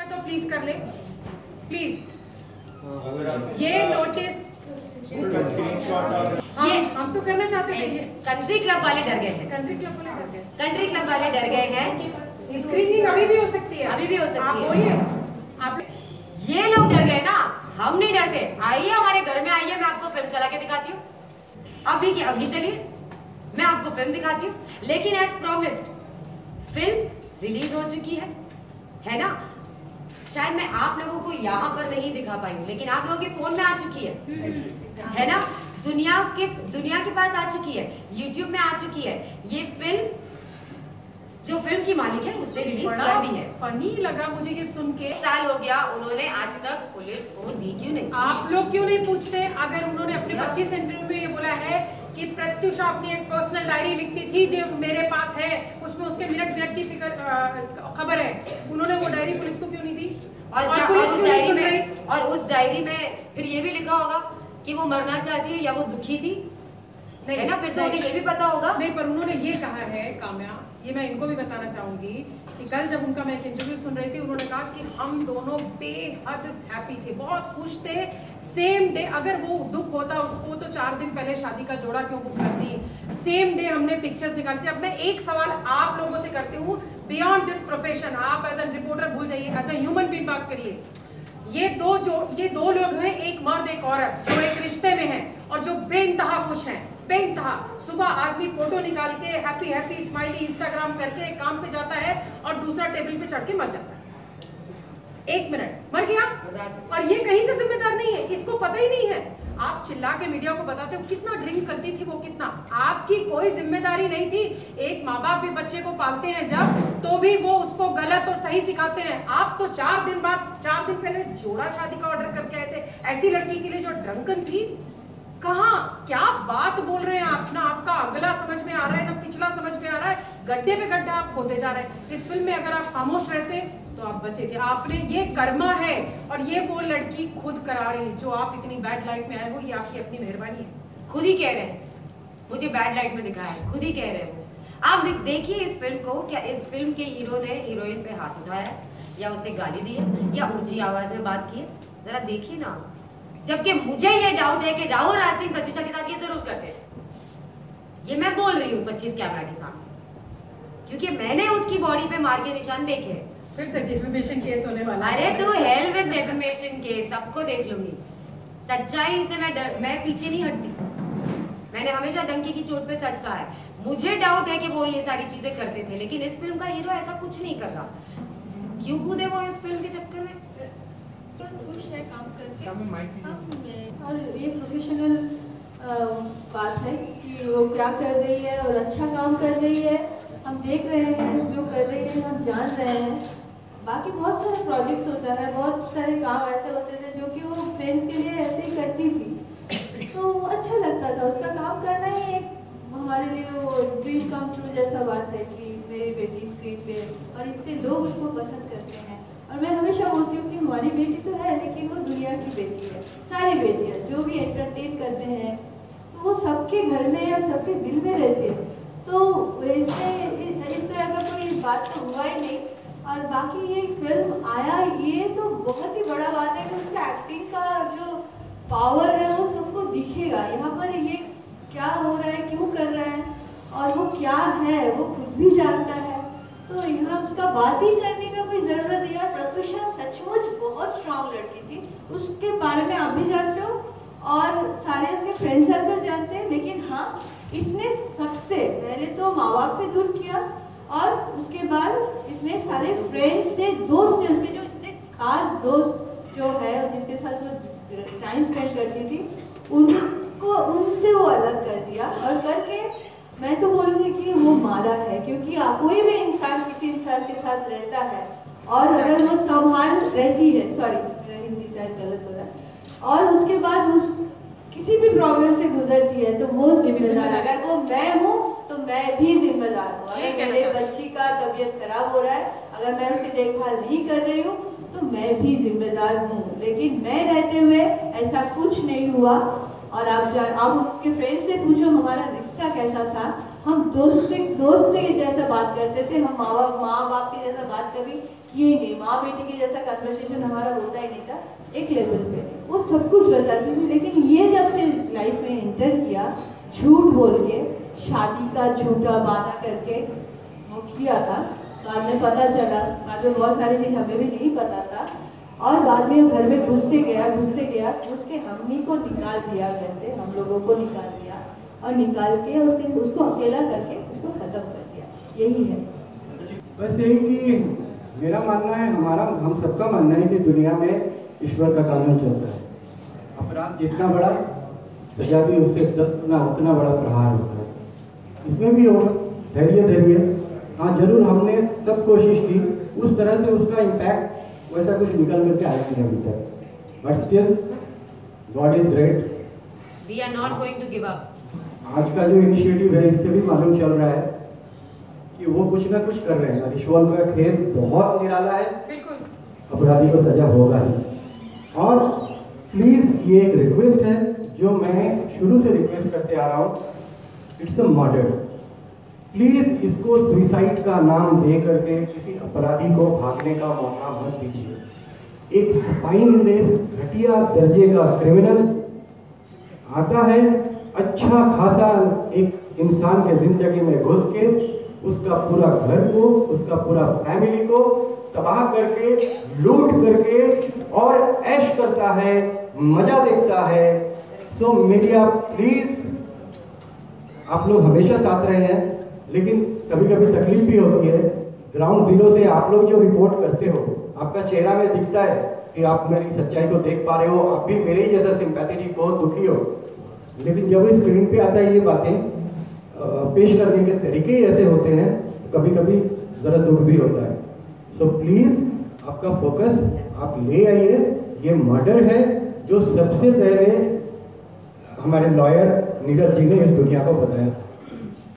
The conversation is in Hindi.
तो प्लीज कर ले, प्लीज। ये नोटिस ये हम तो करना चाहते हैं। कंट्री क्लब वाले डर गए हैं। कंट्री क्लब वाले डर गए। कंट्री क्लब वाले डर गए हैं। स्क्रीनिंग अभी भी हो सकती है। अभी भी हो सकती है। आप बोलिए। आप ये लोग डर गए ना, हम नहीं डरते। आइए हमारे घर में आइए, मैं आपको फिल्म चला के दिखाती हूँ। अभी चलिए, मैं आपको फिल्म दिखाती हूँ। लेकिन एज प्रॉमिस्ड फिल्म रिलीज हो चुकी है ना। शायद मैं आप लोगों को यहाँ पर नहीं दिखा पाई हूँ, लेकिन आप लोगों के फोन में आ चुकी है ना। दुनिया के पास आ चुकी है, YouTube में आ चुकी है। ये फिल्म जो फिल्म की मालिक है उसने रिलीज कर दी है। फनी लगा मुझे ये सुन के। 1 साल हो गया, उन्होंने आज तक पुलिस को दी क्यों नहीं? आप लोग क्यों नहीं पूछते? अगर उन्होंने अपने 25 इंटरव्यू में ये बोला है कि प्रत्युषा अपनी एक पर्सनल डायरी लिखती थी जो मेरे पास है, उसमें उसके मिनट की खबर है, उन्होंने वो डायरी पुलिस को क्यों नहीं दी? और उस डायरी में फिर ये भी लिखा होगा कि वो मरना चाहती है या वो दुखी थी, नहीं है ना। फिर तो उन्हें ये भी पता होगा। नहीं, पर उन्होंने ये कहा है काम्या, ये मैं इनको भी बताना चाहूंगी कि कल जब उनका मैं एक इंटरव्यू सुन रही थी, उन्होंने कहा कि हम दोनों बेहद हैप्पी थे, बहुत खुश थे। सेम डे अगर वो दुख होता उसको तो 4 दिन पहले शादी का जोड़ा क्यों बुक करती? सेम डे हमने पिक्चर्स निकालती। अब मैं एक सवाल आप लोगों से करती हूँ, बियॉन्ड दिस प्रोफेशन, आप एज ए रिपोर्टर भूल जाइए, एज ए ह्यूमन बीइंग बात करिए। ये दो लोग हैं, एक मर्द एक औरत, जो एक रिश्ते में हैं और जो बेइंतहा खुश हैं, बेइंतहा। सुबह आदमी फोटो निकाल के हैप्पी हैप्पी स्माइली इंस्टाग्राम करके काम पे जाता है और दूसरा टेबल पे चढ़ के मर जाता है। 1 मिनट मर गया, और ये कहीं से जिम्मेदार नहीं है, इसको पता ही नहीं है। आप चिल्ला के मीडिया को बताते हो कितना ड्रिंक करती थी वो, कितना, आपकी कोई जिम्मेदारी नहीं थी। एक माँ बाप भी बच्चे को पालते हैं जब, तो भी वो उसको गलत और सही सिखाते हैं। आप तो 4 दिन पहले जोड़ा शादी का ऑर्डर करके आए थे ऐसी लड़की के लिए जो ड्रंकन थी। कहाँ क्या बात बोल रहे हैं आप? ना आपका अगला समझ में आ रहा है ना पिछला समझ में आ रहा है, गड्ढे पे गड्ढा आप खोदे जा रहे हैं। इस फिल्म में अगर आप खामोश रहते तो आप बचे थे। आपने ये कर्मा है, और ये वो लड़की खुद करा रही जो आप इतनी बैड लाइफ में आए हो, ये आपकी अपनी मेहरबानी है। खुद ही कह रहे हैं, मुझे बैड लाइट में दिखाया है, खुद ही कह रहे हो। आप देखिए इस फिल्म को, क्या इस फिल्म के हीरो ने हीरोइन पे हाथ उठाया है या उसे गाली दी है या ऊंची आवाज में बात की है? जरा देखिए ना। जबकि मुझे ये डाउट है कि राहुल राज सिंह प्रत्युषा के साथ ये जरूर करते थे। ये मैं बोल रही हूँ 25 कैमरा के सामने, क्योंकि मैंने उसकी बॉडी पे मार के निशान देखे हैं। फिर से डिफेमेशन केस होने वाला है। अरे to hell with defamation case, सबको देख लूंगी। सच्चाई से मैं पीछे नहीं हटती। मैंने हमेशा डंकी की चोट पे सच कहा है। मुझे डाउट है कि वो ये सारी चीजें करते थे, लेकिन इस फिल्म का हीरो ऐसा कुछ नहीं कर रहा। क्यों कूदे वो इस फिल्म के चक्कर में? तो खुश है काम करके। और ये प्रोफेशनल बात है कि वो क्या कर रही है और अच्छा काम कर रही है। हम देख रहे हैं जो कर रही है, हम जान रहे हैं। बाकी बहुत सारे प्रोजेक्ट्स होता है, बहुत सारे काम ऐसे होते थे जो कि वो फ्रेंड्स के लिए ऐसे ही करती थी, तो अच्छा लगता था। उसका काम करना ही एक हमारे लिए वो ड्रीम कम ट्रू जैसा बात है कि मेरी बेटी स्क्रीन पे, और इतने लोग उसको पसंद करते हैं। और मैं हमेशा बोलती हूँ कि हमारी बेटी तो है, लेकिन वो दुनिया की बेटी है। सारी बेटियाँ जो भी एंटरटेन करते हैं तो वो सबके घर में या सबके दिल में रहते हैं। तो इसमें इस तरह का कोई बात तो हुआ ही नहीं। और बाकी ये फिल्म आया, ये तो बहुत ही बड़ा बात है कि उसका एक्टिंग का जो पावर है वो सबको दिखेगा। यहाँ पर ये क्या हो रहा है, क्यों कर रहा है, और वो क्या है वो खुद भी जानता है। तो यहाँ उसका बात ही करने का कोई जरूरत नहीं है। प्रत्युषा सचमुच बहुत स्ट्रांग लड़की थी, उसके बारे में आप भी जानते हो और सारे उसके फ्रेंड सर्कल जानते हैं। लेकिन हाँ, इसने सबसे पहले तो माँ बाप से दूर किया, और उसके बाद इसने सारे फ्रेंड्स से, दोस्त से, उसके जो इतने खास दोस्त जो है जिसके साथ वो टाइम स्पेंड करती थी, उनसे वो अलग कर दिया। और करके मैं तो बोलूँगी कि वो मारा है, क्योंकि कोई भी इंसान किसी इंसान के साथ रहता है और अगर वो संभाल रहती है, सॉरी हिंदी शायद गलत हो रहा है, और उसके बाद किसी भी प्रॉब्लम से गुजरती है तो वो जिम्मेदार। अगर वो मैं हूँ तो मैं भी जिम्मेदार हूँ। अगर मेरे बच्ची का तबीयत खराब हो रहा है, अगर मैं उसकी देखभाल नहीं कर रही हूँ तो मैं भी जिम्मेदार हूँ। लेकिन मैं रहते हुए ऐसा कुछ नहीं हुआ। और आप उसके फ्रेंड से पूछो हमारा रिश्ता कैसा था। हम दोस्त के जैसा बात करते थे, हम माँ बाप की जैसा बात कभी ये नहीं, माँ बेटी के जैसा कन्वर्सेशन हमारा होता ही नहीं था एक लेवल पे, वो सब कुछ बताती थी। लेकिन ये जब से लाइफ में एंटर किया, झूठ बोल के शादी का झूठा वादा करके वो किया था, बाद में पता चला, बाद में बहुत सारी चीज़ हमें भी नहीं पता था, और बाद में घर में घुसते गया घुस के हमनी को निकाल दिया, कैसे हम लोगों को निकाल दिया और निकाल के उसको अकेला करके उसको खत्म कर दिया। यही है बस यही कि मेरा मानना है, हम सबका मानना है कि दुनिया में ईश्वर का कानून चलता है। अपराध जितना बड़ा, सजा भी उससे 10 गुना उतना बड़ा प्रहार होता है। इसमें भी होगा धैर्य। हाँ जरूर, हमने सब कोशिश की, उस तरह से उसका इम्पैक्ट वैसा कुछ निकल करके आया नहीं अभी तक, but still God is great. We are not going to give up. आज का जो इनिशिएटिव है, इससे भी मालूम चल रहा है कि वो कुछ ना कुछ कर रहे हैं। रिश्वत का खेल बहुत निराला है, अपराधी को सजा होगा ही। और प्लीज ये एक रिक्वेस्ट है जो मैं शुरू से रिक्वेस्ट करते आ रहा हूँ, इट्स अ मर्डर। प्लीज इसको सुसाइड का नाम दे करके किसी अपराधी को भागने का मौका मत दीजिए। एक स्पाइनलेस घटिया दर्जे का क्रिमिनल आता है, अच्छा खासा एक इंसान के जिंदगी में घुस के उसका पूरा घर को, उसका पूरा फैमिली को तबाह करके, लूट करके और ऐश करता है, मजा देखता है। सो मीडिया प्लीज, आप लोग हमेशा साथ रहे हैं, लेकिन कभी कभी तकलीफ भी होती है। ग्राउंड जीरो से आप लोग जो रिपोर्ट करते हो, आपका चेहरा में दिखता है कि आप मेरी सच्चाई को देख पा रहे हो, आप भी मेरे ही जैसा सिंपैथेटिक हो, दुखी हो। लेकिन जब इस स्क्रीन पे आता है, ये बातें पेश करने के तरीके ही ऐसे होते हैं, कभी कभी ज़रा दुख भी होता है। सो प्लीज़ आपका फोकस आप ले आइए। ये मर्डर है जो सबसे पहले हमारे लॉयर नीरज जी ने इस दुनिया को बताया।